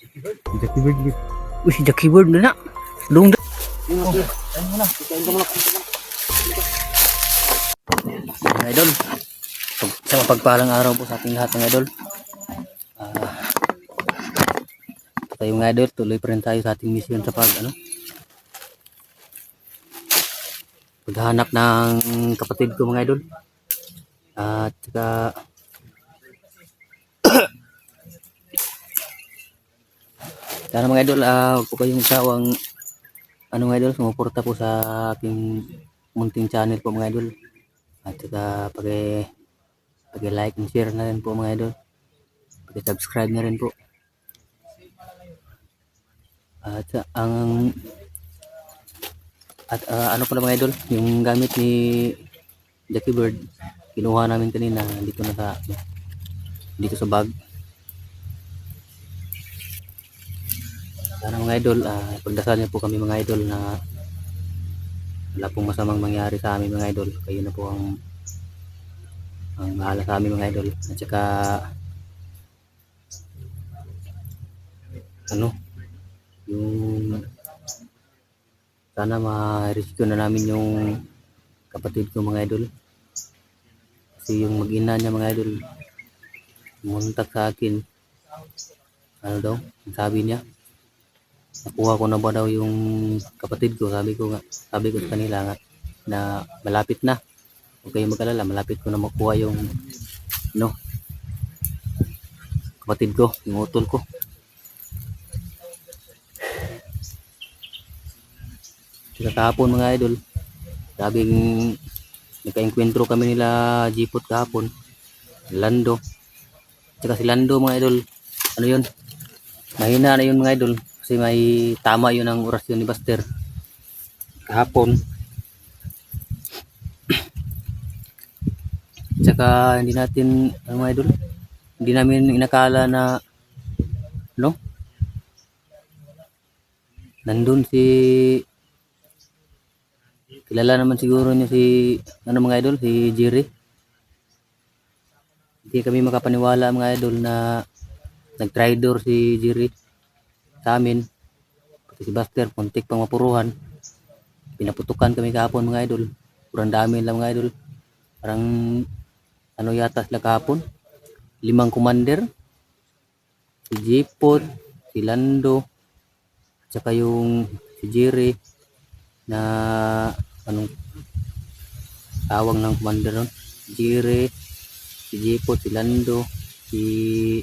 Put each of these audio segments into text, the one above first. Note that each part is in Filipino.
Jackie Bird. Uy, si Jackie Bird na na. Dong. Ayun mo na. Kain ka muna. Mga idol. Sa mapagpalang araw po sa ating lahat mga idol. Tayo mga idol, tuloy pa rin tayo sa ating mission sa paghahanap ng kapatid ko mga idol. At saka sana mga idol, huwag po kayong sawang mga idol, sumuporta po sa aking munting channel po mga idol. At saka pag-like and share na rin po mga idol. Pag-subscribe na rin po. At ano pala mga idol, yung gamit ni Jackie Bird, kinuha namin kanina dito sa bag. Sana mga idol, pagdasal niyo po kami mga idol na wala pong masamang mangyari sa amin mga idol. Kayo na po ang bahala sa amin mga idol. At saka yung sana ma-rescue na namin yung kapatid ko mga idol. Kasi yung mag-ina niya mga idol, muntak sa akin. Ano daw, sabi niya, nakuha ko na ba daw yung kapatid ko. Sabi ko sa kanila nga na malapit na. Huwag kayong mag-alala, malapit ko na makuha yung kapatid ko, yung utol ko. Kahapon mga idol, sabing nagka-enkwentro kami nila Jipot kahapon, Lando. Tsaka si Lando mga idol, ano yun, mahina na yun mga idol. Kasi may tama yun ang orasyon ni Buster kahapon. Tsaka hindi namin inakala na nandun kilala naman siguro niyo si mga idol, si Jerry. Hindi kami makapaniwala mga idol na nag-traitor si Jerry sa amin. Pati si Buster, muntik pang mapuruhan. Pinaputukan kami kahapon mga idol. Kurang dami lang mga idol. Parang yata sila kahapon. 5 commander. Si Jipot, si Lando, at saka yung si Jerry na tawag ng commander nun. Jerry, si Jipot, si Lando, si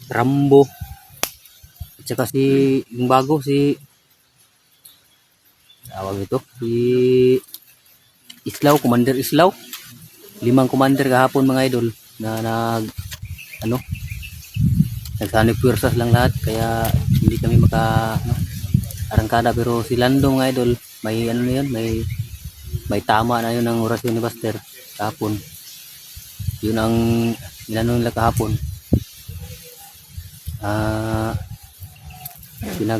Rambo, at saka yung bago si Islaw, Commander Islaw. 5 commander kahapon mga idol na nagsanib puwersas lang lahat, kaya hindi kami arangkada. Pero si Lando mga idol, may may tama na yun ang orasyon ni Buster kahapon. Yun ang nila kahapon. Nila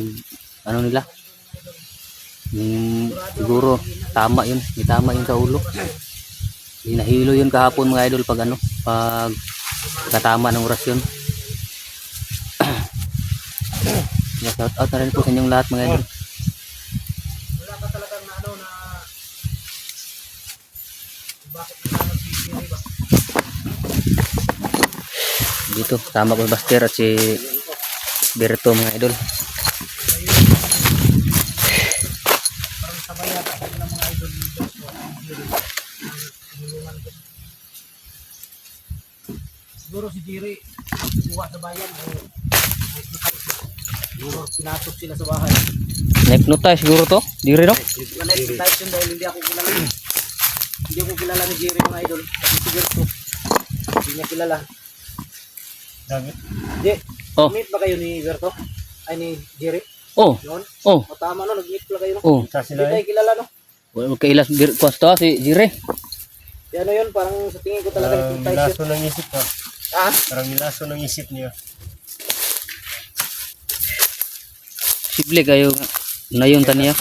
siguro tama yun, may tama yun sa ulo. Nahilo yun kahapon mga idol pag katama ng orasyon. Shout out na rin po sa inyong lahat mga idol. Wala ka talagang dito tama ko si Buster at si Berto mga idol. parang sabay yata ng mga idol dito. Siguro si Jerry buwa sa bayan siguro pinasok sila sa bahay. Na-hypnotize siguro to, Jerry no? Na-hypnotize yun dahil hindi ako kilala ni Jerry mga idol. Kasi si Berto hindi niya kilala. Meet ba kayo ni Berto? Ay ni Jerry? Noon? O tama no, nag-meet pala kayo no? Hindi tayo kilala no? Wala kailas Costa si Jerry. Ano yun, parang sa tingin ko talaga nilaso ng isip ko. Parang nilaso ng isip niya. Sible kayo na yun taniya.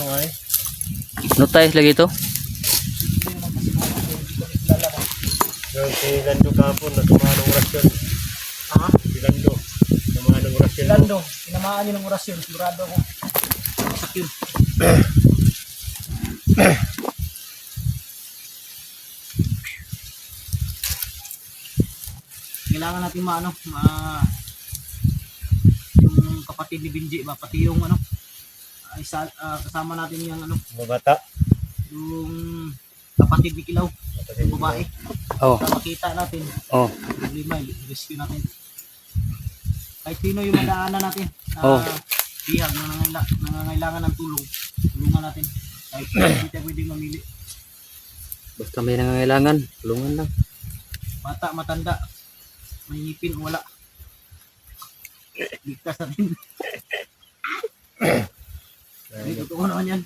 Hypnotize lagi to. Yung si Lando kahapon na tumahan ng orasyon. Si Lando tumahan ng orasyon Lando, tinamaan yun ng orasyon. Sigurado ako. Masak yun. Kailangan natin yung kapatid ni Binji ba, pati yung kasama natin yung Mga bata. yung kapatid ni Kilaw, yung babae. Oh. Para makita natin, Oh. problema, rescue natin. Kahit sino yung madaanan natin, Oh. bihag na nangangailangan ng tulungan natin. Kahit hindi tayo pwedeng mamili. Basta may nangangailangan, tulungan lang. Bata, matanda, may ngipin o wala. Ligtas natin. Ay, totoo naman yan.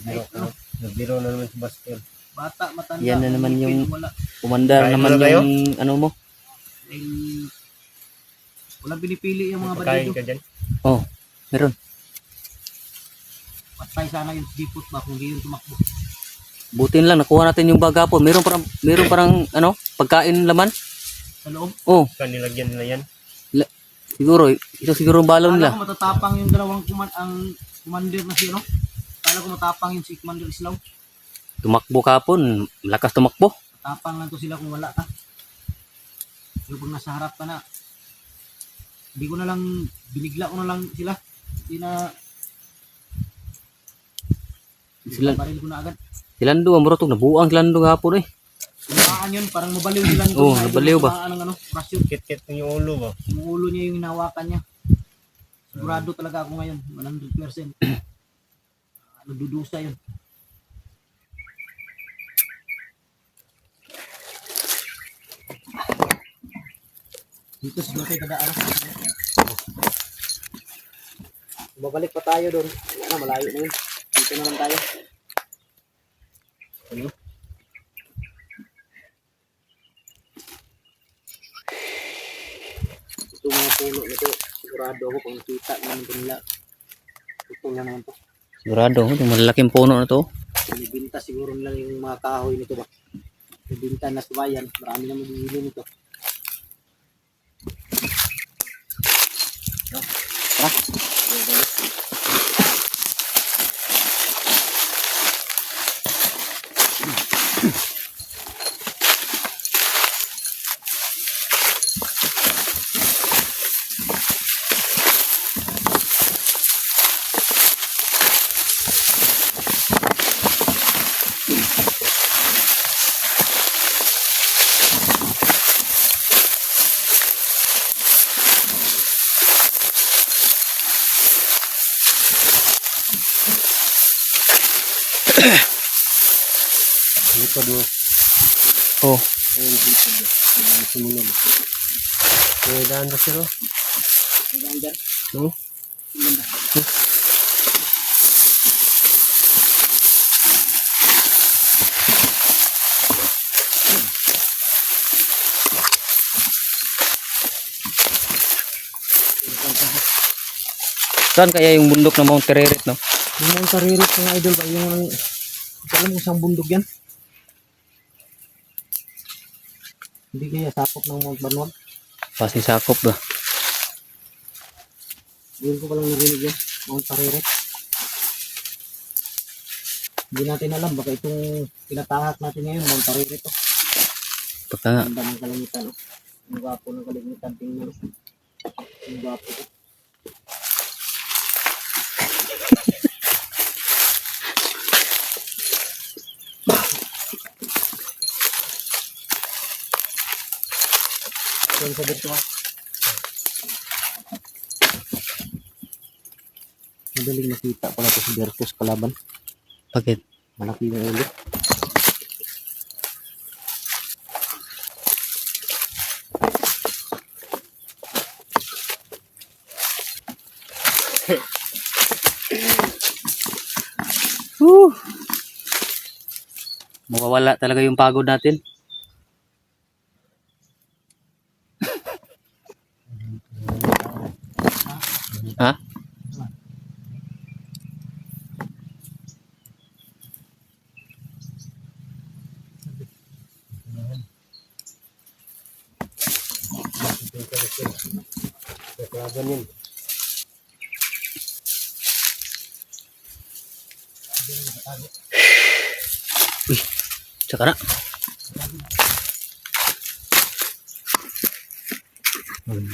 Kahit ano, Nagbiro na naman si Bastel. bata, matanda, Yan na may naman ngipin yung- o wala. Umandar Kain naman na kayo? yung ano mo. Dahil walang pinipili yung mga Pagkain bandido. ka dyan. Oh, meron. Patay sana yung dipot ba kung hindi yung tumakbo. Butin lang nakuha natin yung baga po. Meron parang ano, pagkain laman. Sa loob. Oh, Nilagyan nila yan. siguro ito siguro ang balon Kala nila. ko matatapang yung dalawang commander na siya, no? Kala ko matapang yung si Commander Islaw. Tumakbo kapon, lakas tumakbo. Matapang lang to sila kung wala ka. Pero pag nasa harap ka na, hindi ko na lang, binigla ko na lang sila. Hindi na, Sila baril ko na agad. silando ang murotog nabuang silando gapon eh. Tumaan yun, parang mabaliw nila. Oo, nabaliw ba? Rasyon. Kit-kit ng yung ulo ba? Yung ulo niya yung hinawakan niya. Sigurado talaga ako ngayon, 100%. Nagdudusa yun. Dito siguro tayo dadaan. Babalik pa tayo doon. Wala na, malayo na yun. Dito na lang tayo. Ano? Ito mga puno nito. Sigurado ako kung nakita naman ito nila. Ito lang naman to. Sigurado, yung malalaking puno na to. Binibinta siguro nila yung mga kahoy nito ba. Binibinta na sa bayan. Marami na magbibili nito. No? Tara. Dito do. Oh, Ayun dito do. Sumunod. Daan ba sila? Hanggang dyan. oh. Saan kaya yung bundok ng Mount Kereret, no? Yung mga karirit mga idol ba? Yung alam mo isang bundok yan? Hindi kaya sakop ng Mount Barnwell? Pasi sakop ba? Yun ko palang narinig yan. Mount Karirit. Hindi natin alam. Baka itong tinatahak natin ngayon. Mount Karirit to. Pagka nga. Ganda ng kalangitan. No? Ang gwapo ng kalangitan. Tingnan. Ang gwapo ko. Yan sa dito ah. Madaling nakita pala ito si Bertus kalaban. Bakit? Malaki yung ulo. Mawawala talaga yung pagod natin. Ha? Kalaban yun. Uy, tsaka na.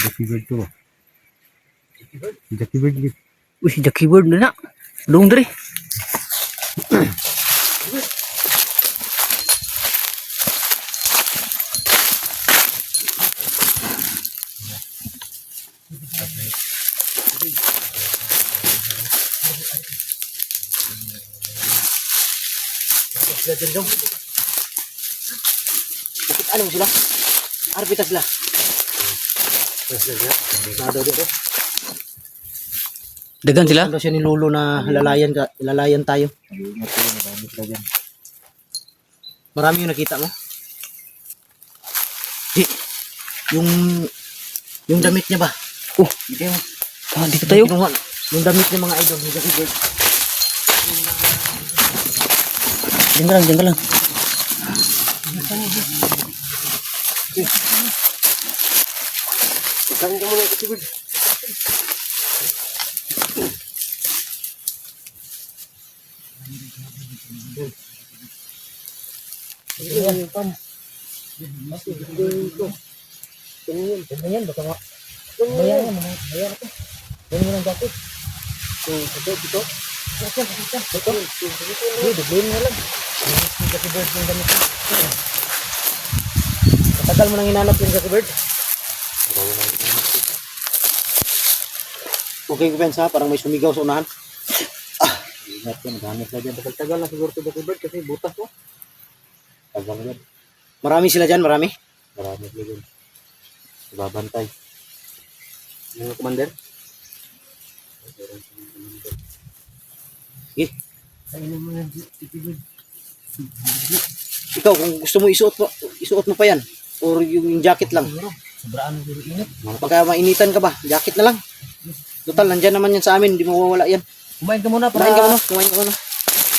Jackie Bird to ba? Jackie Bird. Uy, Jackie Bird na na. Doon diri. Sila dyan dong. Bakit ano sila? Arpita sila. Nado dito. Dagan sila. Ano siya ni Lolo na lalayan tayo. Marami yung nakita mo. Di, yung damit niya ba? Oh, Hindi mo. dito tayo. Yung damit niya mga idol. Yung Jackie Bird. Diyan ka lang. Saan ka muna Jackie Bird? Ganyan, baka nga. Bayan ako. Ganyan mo ng jacket. Ito. Dubloin mo lang. Yung Jackie Bird yung damit mo. Matagal mo nang hinanap yung Jackie Bird. Okay, Kupensa, parang may sumigaw sa unahan. Ingat yan, gamit na dyan. Tagal na siguro ito Jackie Bird kasi butas mo. Tagal na dyan. Marami sila dyan, marami? Marami sila dyan. Babantay. Mga commander? Eh, Ayun mo yan, Jackie Bird. ikaw kung gusto mo isuot mo pa yan or yung jacket lang. Sobraan ng init. Pagka mainitan ka ba, jacket na lang. Total, nandyan naman yan sa amin, hindi mawawala yan. Kumain ka muna Kumain ka muna.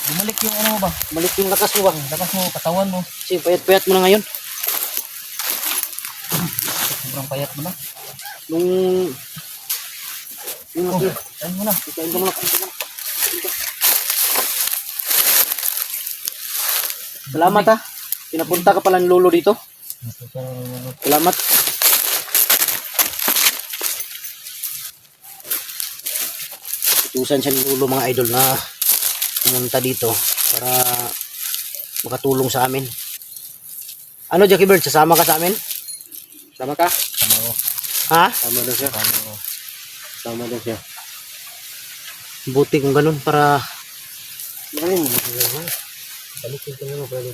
bumalik yung ano mo ba? Balik yung lakas mo ba? Lakas mo, katawan mo. Kasi payat-payat mo na ngayon. Sobrang payat mo na. Kain mo na. Kain ka muna. Salamat ha. Pinapunta ka pala ng lolo dito. Salamat. Utusan siya ng lolo mga idol na pumunta dito para makatulong sa amin. Ano Jackie Bird, sasama ka sa amin? Sama ka? Sama ko. Ha? Sama daw siya. Sama daw siya. Buti kung ganun para Maraming mo. Balikin ka muna pala.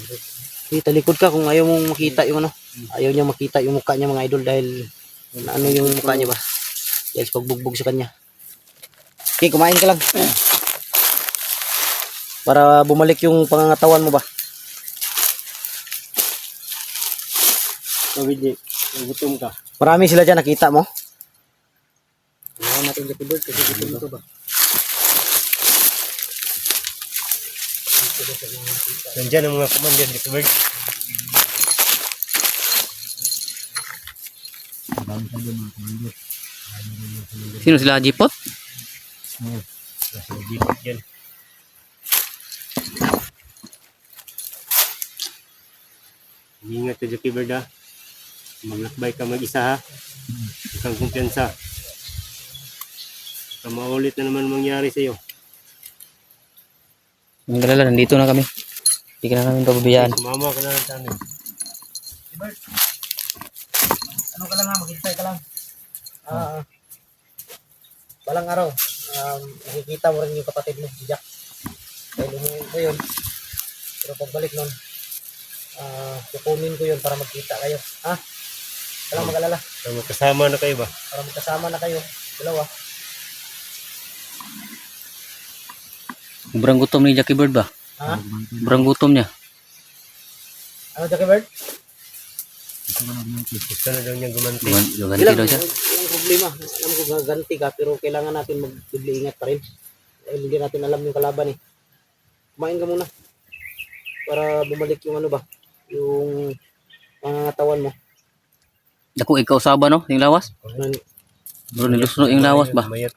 talikod ka kung ayaw mong makita yung ano. Ayaw niya makita yung mukha niya mga idol dahil na ano yung mukha niya ba? Dahil sa pagbugbog sa kanya. Okay, kumain ka lang. Para bumalik yung pangangatawan mo ba? So, Bidji, gutom ka. Marami sila dyan, nakita mo? Ayaw natin Jackie Bird kasi gutom ka ba? Nandiyan ang mga commander Jackie Bird. Sino sila, Jipot? Nasa Jipot dyan. Ingat ka Jackie Bird ha. Maglakbay ka mag-isa ha. Huwag kang kumpiyansa. Baka maulit na naman mangyari sa iyo. Ang galala, nandito na kami. Hindi ka na namin pababayaan. Sumama ka na lang sa amin. Ano ka lang ha, maghintay ka lang. Walang araw. Nakikita mo rin yung kapatid mo, si Jack. Dahil umuwi ko yun. Pero pagbalik nun, kukunin ko yun para magkita kayo. Ha? Walang mag-alala. So, magkasama na kayo ba? Para magkasama na kayo. Dalawa. Sobrang gutom ni Jackie Bird ba? Ha? Sobrang gutom niya. Ano, Jackie Bird? Gusto na daw niya gumanti. Ganti daw siya. Yung problema. Alam ko gaganti ka pero kailangan natin magdubli ingat pa rin. Dahil hindi natin alam yung kalaban eh. Kumain ka muna. Para bumalik yung ano ba? Yung pangangatawan mo. Dako ikaw saba no, yung lawas. Bro, nilusno yung lawas ba? Mayat.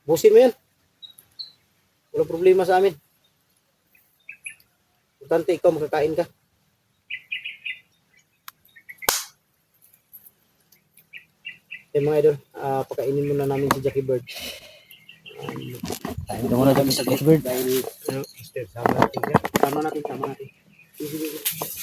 Busin mo yan. Walang problema sa amin. Importante ikaw makakain ka. Eh mga idol, pakainin muna namin si Jackie Bird. Kain ka muna dyan sa Bird. Dahil, Mister, sama natin siya. Sama natin. Sige, sige.